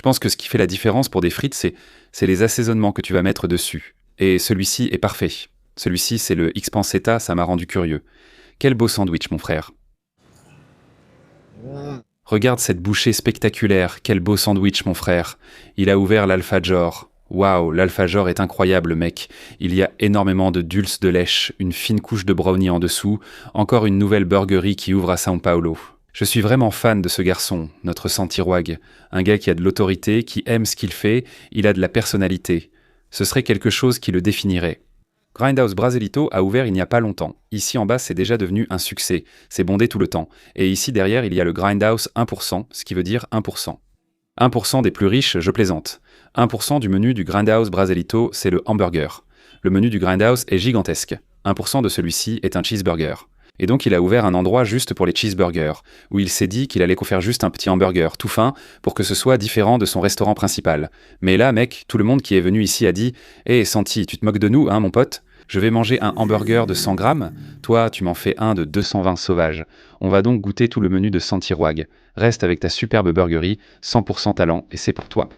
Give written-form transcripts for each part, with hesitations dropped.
pense que ce qui fait la différence pour des frites, c'est les assaisonnements que tu vas mettre dessus. Et celui-ci est parfait. Celui-ci, c'est le X-Pancetta, ça m'a rendu curieux. Quel beau sandwich, mon frère. Regarde cette bouchée spectaculaire, quel beau sandwich, mon frère. Il a ouvert l'Alfajor. Waouh, l'Alfajor est incroyable, mec. Il y a énormément de dulce de lèche, une fine couche de brownie en dessous, encore une nouvelle burgerie qui ouvre à São Paulo. Je suis vraiment fan de ce garçon, notre Santiroag. Un gars qui a de l'autorité, qui aime ce qu'il fait, il a de la personnalité. Ce serait quelque chose qui le définirait. Grindhouse Braselito a ouvert il n'y a pas longtemps. Ici en bas, c'est déjà devenu un succès. C'est bondé tout le temps. Et ici derrière, il y a le Grindhouse 1%, ce qui veut dire 1%. 1% des plus riches, je plaisante. 1% du menu du Grindhouse Braselito, c'est le hamburger. Le menu du Grindhouse est gigantesque. 1% de celui-ci est un cheeseburger. Et donc il a ouvert un endroit juste pour les cheeseburgers, où il s'est dit qu'il allait faire juste un petit hamburger tout fin pour que ce soit différent de son restaurant principal. Mais là, mec, tout le monde qui est venu ici a dit « Hé, Santi, tu te moques de nous, hein, mon pote ? Je vais manger un hamburger de 100 grammes, toi, tu m'en fais un de 220 sauvages. On va donc goûter tout le menu de Santiroag. Reste avec ta superbe burgerie, 100% talent, et c'est pour toi. »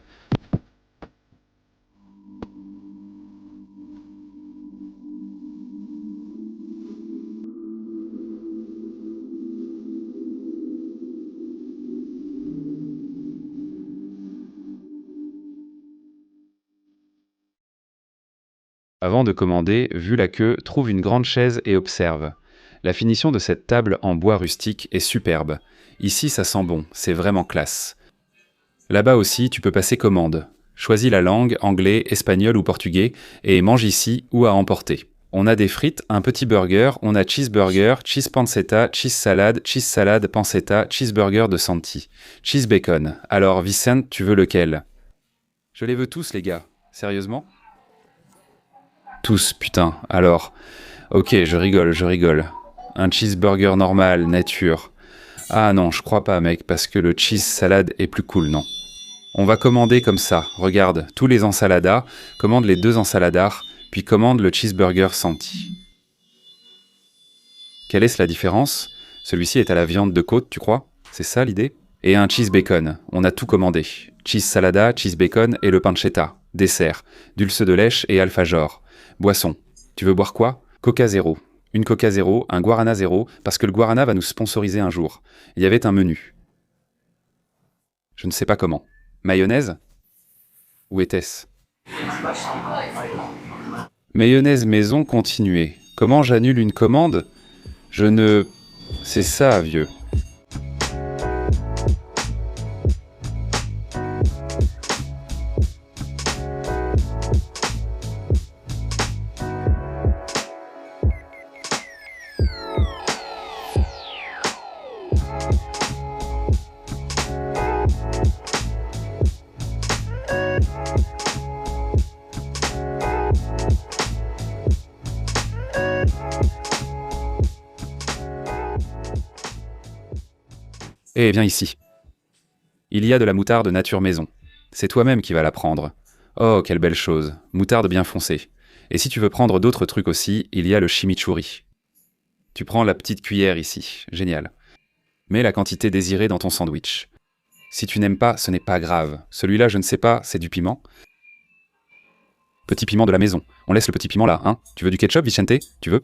Avant de commander, vu la queue, trouve une grande chaise et observe. La finition de cette table en bois rustique est superbe. Ici, ça sent bon, c'est vraiment classe. Là-bas aussi, tu peux passer commande. Choisis la langue, anglais, espagnol ou portugais, et mange ici ou à emporter. On a des frites, un petit burger, on a cheeseburger, cheese pancetta, cheese salade, pancetta, cheeseburger de Santi. Cheese bacon. Alors, Vicente, tu veux lequel? Je les veux tous, les gars. Sérieusement? Tous, putain. Alors, ok, je rigole. Un cheeseburger normal, nature. Ah non, je crois pas, mec, parce que le cheese salade est plus cool, non. On va commander comme ça. Regarde, tous les ensaladas, commande les 2 ensaladars, puis commande le cheeseburger Santi. Quelle est la différence? Celui-ci est à la viande de côte, tu crois? C'est ça l'idée? Et un cheese bacon. On a tout commandé. Cheese salada, cheese bacon et le pancetta. Dessert. Dulce de lèche et alfajor. Boisson. Tu veux boire quoi? Coca zéro. Une Coca zéro, un Guarana zéro, parce que le Guarana va nous sponsoriser un jour. Il y avait un menu. Je ne sais pas comment. Mayonnaise? Où était-ce? Mayonnaise maison continuée. Comment j'annule une commande? Je ne... C'est ça, vieux. Eh, viens ici. Il y a de la moutarde nature maison. C'est toi-même qui vas la prendre. Oh, quelle belle chose. Moutarde bien foncée. Et si tu veux prendre d'autres trucs aussi, il y a le chimichurri. Tu prends la petite cuillère ici. Génial. Mets la quantité désirée dans ton sandwich. Si tu n'aimes pas, ce n'est pas grave. Celui-là, je ne sais pas, c'est du piment. Petit piment de la maison. On laisse le petit piment là, hein? Tu veux du ketchup, Vicente? Tu veux?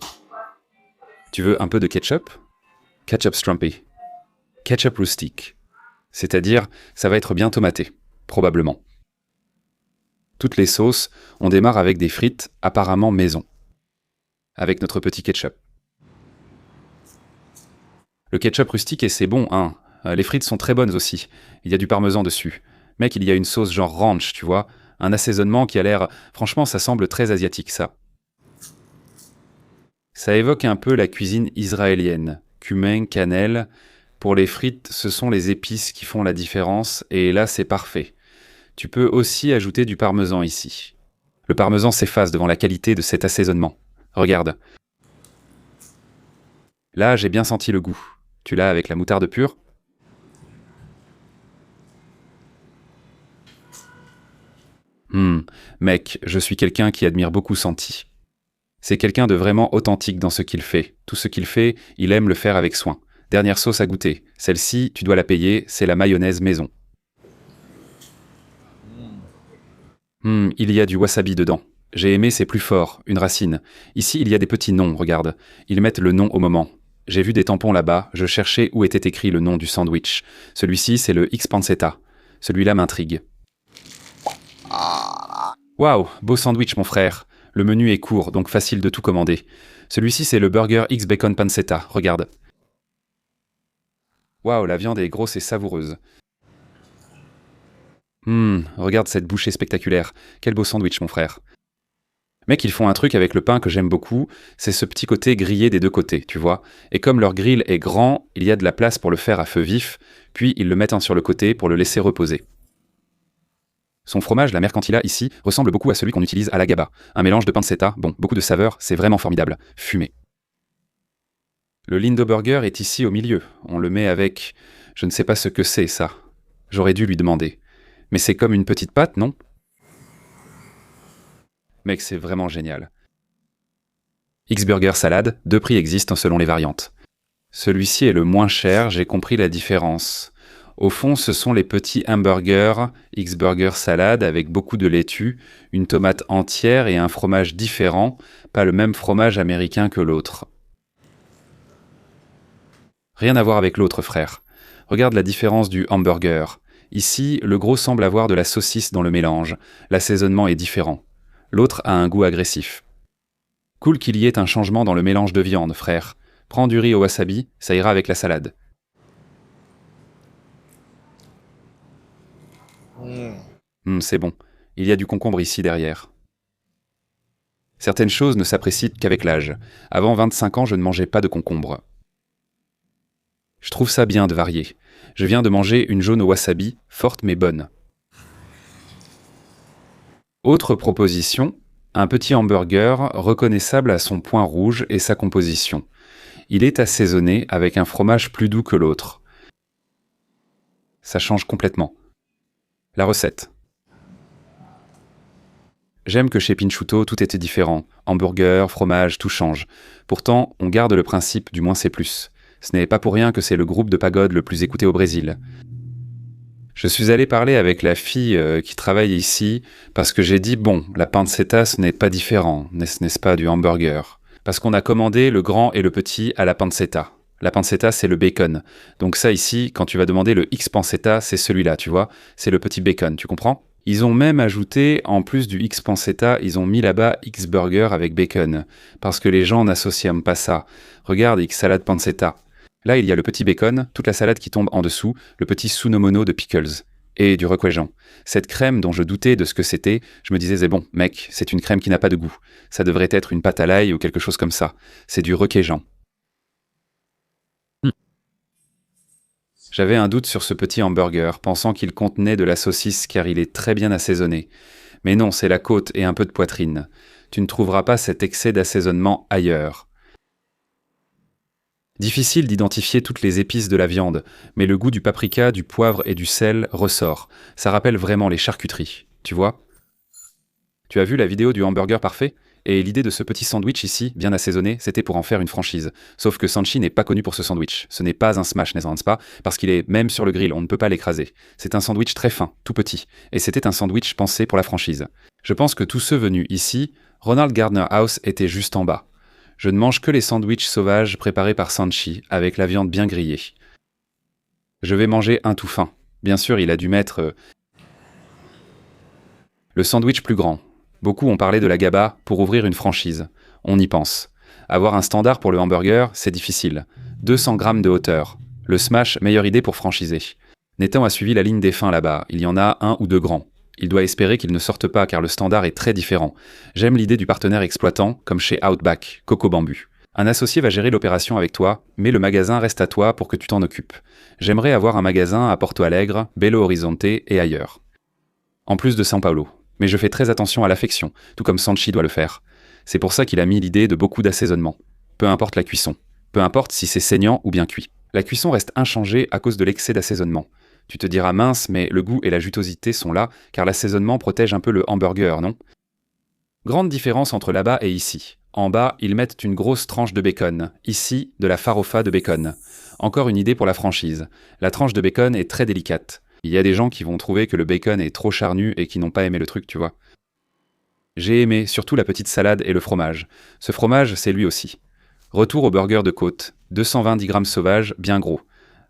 Tu veux un peu de ketchup? Ketchup strumpy. Ketchup rustique. C'est-à-dire, ça va être bien tomaté. Probablement. Toutes les sauces, on démarre avec des frites apparemment maison. Avec notre petit ketchup. Le ketchup rustique, et c'est bon, hein. Les frites sont très bonnes aussi. Il y a du parmesan dessus. Mec, il y a une sauce genre ranch, tu vois. Un assaisonnement qui a l'air... Franchement, ça semble très asiatique, ça. Ça évoque un peu la cuisine israélienne. Cumin, cannelle... Pour les frites, ce sont les épices qui font la différence, et là c'est parfait. Tu peux aussi ajouter du parmesan ici. Le parmesan s'efface devant la qualité de cet assaisonnement. Regarde. Là, j'ai bien senti le goût. Tu l'as avec la moutarde pure? Mec, je suis quelqu'un qui admire beaucoup Santi. C'est quelqu'un de vraiment authentique dans ce qu'il fait. Tout ce qu'il fait, il aime le faire avec soin. Dernière sauce à goûter. Celle-ci, tu dois la payer, c'est la mayonnaise maison. Il y a du wasabi dedans. J'ai aimé, c'est plus fort, une racine. Ici, il y a des petits noms, regarde. Ils mettent le nom au moment. J'ai vu des tampons là-bas, je cherchais où était écrit le nom du sandwich. Celui-ci, c'est le X-pancetta. Celui-là m'intrigue. Waouh, beau sandwich, mon frère. Le menu est court, donc facile de tout commander. Celui-ci, c'est le burger X-bacon pancetta, regarde. Waouh, la viande est grosse et savoureuse. Regarde cette bouchée spectaculaire. Quel beau sandwich, mon frère. Mec, ils font un truc avec le pain que j'aime beaucoup, c'est ce petit côté grillé des deux côtés, tu vois. Et comme leur grill est grand, il y a de la place pour le faire à feu vif, puis ils le mettent sur le côté pour le laisser reposer. Son fromage, la mercantila ici, ressemble beaucoup à celui qu'on utilise à la Gaba. Un mélange de pancetta, bon, beaucoup de saveurs, c'est vraiment formidable. Fumé. Le Lindo Burger est ici au milieu. On le met avec... Je ne sais pas ce que c'est, ça. J'aurais dû lui demander. Mais c'est comme une petite pâte, non ? Mec, c'est vraiment génial. X-Burger salade, 2 prix existent selon les variantes. Celui-ci est le moins cher, j'ai compris la différence. Au fond, ce sont les petits hamburgers X-Burger salade avec beaucoup de laitue, une tomate entière et un fromage différent, pas le même fromage américain que l'autre. Rien à voir avec l'autre, frère. Regarde la différence du hamburger. Ici, le gros semble avoir de la saucisse dans le mélange. L'assaisonnement est différent. L'autre a un goût agressif. Cool qu'il y ait un changement dans le mélange de viande, frère. Prends du riz au wasabi, ça ira avec la salade. C'est bon. Il y a du concombre ici derrière. Certaines choses ne s'apprécient qu'avec l'âge. Avant 25 ans, je ne mangeais pas de concombre. Je trouve ça bien de varier. Je viens de manger une jaune au wasabi, forte mais bonne. Autre proposition, un petit hamburger reconnaissable à son point rouge et sa composition. Il est assaisonné avec un fromage plus doux que l'autre. Ça change complètement. La recette. J'aime que chez Pinchuto, tout était différent. Hamburger, fromage, tout change. Pourtant, on garde le principe du moins c'est plus. Ce n'est pas pour rien que c'est le groupe de pagode le plus écouté au Brésil. Je suis allé parler avec la fille qui travaille ici parce que j'ai dit, bon, la pancetta ce n'est pas différent, n'est-ce pas, du hamburger. Parce qu'on a commandé le grand et le petit à la pancetta. La pancetta, c'est le bacon. Donc ça ici, quand tu vas demander le X-pancetta, c'est celui-là, tu vois. C'est le petit bacon, tu comprends ? Ils ont même ajouté, en plus du X-pancetta, ils ont mis là-bas X-burger avec bacon. Parce que les gens n'associent pas ça. Regarde, X-salade pancetta. Là, il y a le petit bacon, toute la salade qui tombe en dessous, le petit sunomono de pickles. Et du requesjan. Cette crème dont je doutais de ce que c'était, je me disais, c'est bon, mec, c'est une crème qui n'a pas de goût. Ça devrait être une pâte à l'ail ou quelque chose comme ça. C'est du requesjan. J'avais un doute sur ce petit hamburger, pensant qu'il contenait de la saucisse car il est très bien assaisonné. Mais non, c'est la côte et un peu de poitrine. Tu ne trouveras pas cet excès d'assaisonnement ailleurs. Difficile d'identifier toutes les épices de la viande, mais le goût du paprika, du poivre et du sel ressort. Ça rappelle vraiment les charcuteries, tu vois ? Tu as vu la vidéo du hamburger parfait ? Et l'idée de ce petit sandwich ici, bien assaisonné, c'était pour en faire une franchise. Sauf que Sanchi n'est pas connu pour ce sandwich. Ce n'est pas un smash, n'est-ce pas ? Parce qu'il est même sur le grill, on ne peut pas l'écraser. C'est un sandwich très fin, tout petit. Et c'était un sandwich pensé pour la franchise. Je pense que tous ceux venus ici, Ronald Gardner House était juste en bas. Je ne mange que les sandwichs sauvages préparés par Sanchi, avec la viande bien grillée. Je vais manger un tout fin. Bien sûr, il a dû mettre le sandwich plus grand. Beaucoup ont parlé de la Gaba pour ouvrir une franchise. On y pense. Avoir un standard pour le hamburger, c'est difficile. 200 grammes de hauteur. Le smash, meilleure idée pour franchiser. Nathan a suivi la ligne des fins là-bas. Il y en a 1 ou 2 grands. Il doit espérer qu'ils ne sortent pas car le standard est très différent. J'aime l'idée du partenaire exploitant, comme chez Outback, Coco Bamboo. Un associé va gérer l'opération avec toi, mais le magasin reste à toi pour que tu t'en occupes. J'aimerais avoir un magasin à Porto Alegre, Belo Horizonte et ailleurs. En plus de São Paulo. Mais je fais très attention à l'affection, tout comme Sanchi doit le faire. C'est pour ça qu'il a mis l'idée de beaucoup d'assaisonnement. Peu importe la cuisson. Peu importe si c'est saignant ou bien cuit. La cuisson reste inchangée à cause de l'excès d'assaisonnement. Tu te diras mince, mais le goût et la jutosité sont là, car l'assaisonnement protège un peu le hamburger, non ? Grande différence entre là-bas et ici. En bas, ils mettent une grosse tranche de bacon. Ici, de la farofa de bacon. Encore une idée pour la franchise. La tranche de bacon est très délicate. Il y a des gens qui vont trouver que le bacon est trop charnu et qui n'ont pas aimé le truc, tu vois. J'ai aimé, surtout la petite salade et le fromage. Ce fromage, c'est lui aussi. Retour au burger de côte. 220 grammes sauvages, bien gros.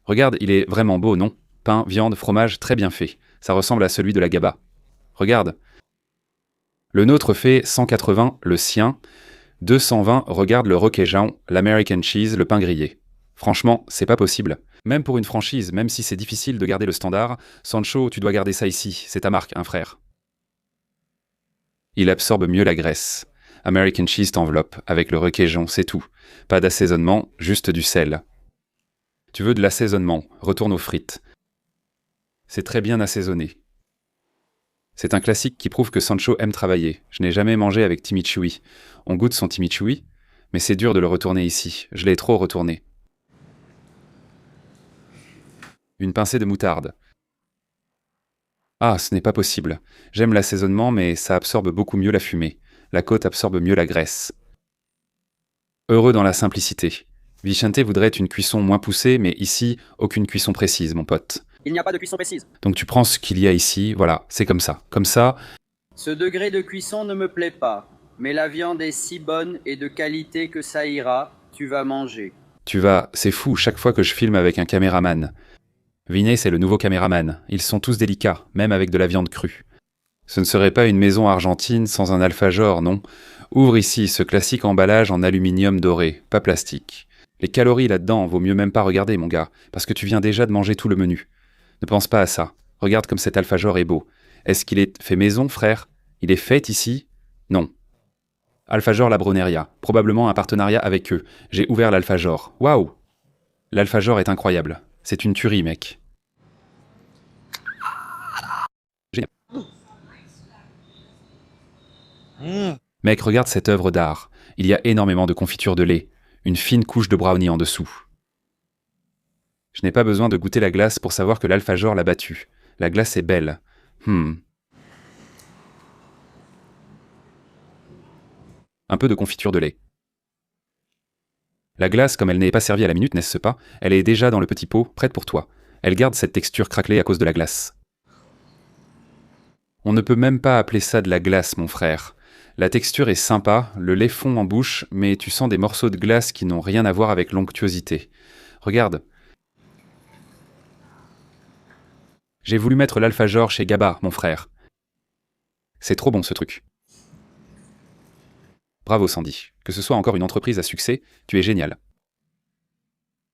Regarde, il est vraiment beau, non? Pain, viande, fromage, très bien fait. Ça ressemble à celui de la Gaba. Regarde. Le nôtre fait 180, le sien. 220, regarde le requesón, l'American cheese, le pain grillé. Franchement, c'est pas possible. Même pour une franchise, même si c'est difficile de garder le standard, Sancho, tu dois garder ça ici, c'est ta marque, hein frère. Il absorbe mieux la graisse. American cheese t'enveloppe, avec le requesón, c'est tout. Pas d'assaisonnement, juste du sel. Tu veux de l'assaisonnement, retourne aux frites. C'est très bien assaisonné. C'est un classique qui prouve que Sancho aime travailler. Je n'ai jamais mangé avec chimichurri. On goûte son chimichurri, mais c'est dur de le retourner ici. Je l'ai trop retourné. Une pincée de moutarde. Ah, ce n'est pas possible. J'aime l'assaisonnement, mais ça absorbe beaucoup mieux la fumée. La côte absorbe mieux la graisse. Heureux dans la simplicité. Vicente voudrait une cuisson moins poussée, mais ici, aucune cuisson précise, mon pote. Il n'y a pas de cuisson précise. Donc tu prends ce qu'il y a ici, voilà, c'est comme ça. Comme ça, Ce degré de cuisson ne me plaît pas, mais la viande est si bonne et de qualité que ça ira, tu vas manger. c'est fou, chaque fois que je filme avec un caméraman. Vinay, c'est le nouveau caméraman. Ils sont tous délicats, même avec de la viande crue. Ce ne serait pas une maison argentine sans un alfajor, non? Ouvre ici ce classique emballage en aluminium doré, pas plastique. Les calories là-dedans, vaut mieux même pas regarder, mon gars, parce que tu viens déjà de manger tout le menu. Ne pense pas à ça. Regarde comme cet alfajor est beau. Est-ce qu'il est fait maison, frère? Il est fait ici? Non. Alfajor La Broneria, probablement un partenariat avec eux. J'ai ouvert l'alfajor. Waouh! L'alfajor est incroyable. C'est une tuerie, mec. Génial. Mec, regarde cette œuvre d'art. Il y a énormément de confiture de lait. Une fine couche de brownie en dessous. Je n'ai pas besoin de goûter la glace pour savoir que l'alfajor l'a battu. La glace est belle. Un peu de confiture de lait. La glace, comme elle n'est pas servie à la minute, n'est-ce pas? Elle est déjà dans le petit pot, prête pour toi. Elle garde cette texture craquelée à cause de la glace. On ne peut même pas appeler ça de la glace, mon frère. La texture est sympa, le lait fond en bouche, mais tu sens des morceaux de glace qui n'ont rien à voir avec l'onctuosité. Regarde. J'ai voulu mettre l'alfajor chez Gaba, mon frère. C'est trop bon ce truc. Bravo Sandy. Que ce soit encore une entreprise à succès, tu es génial.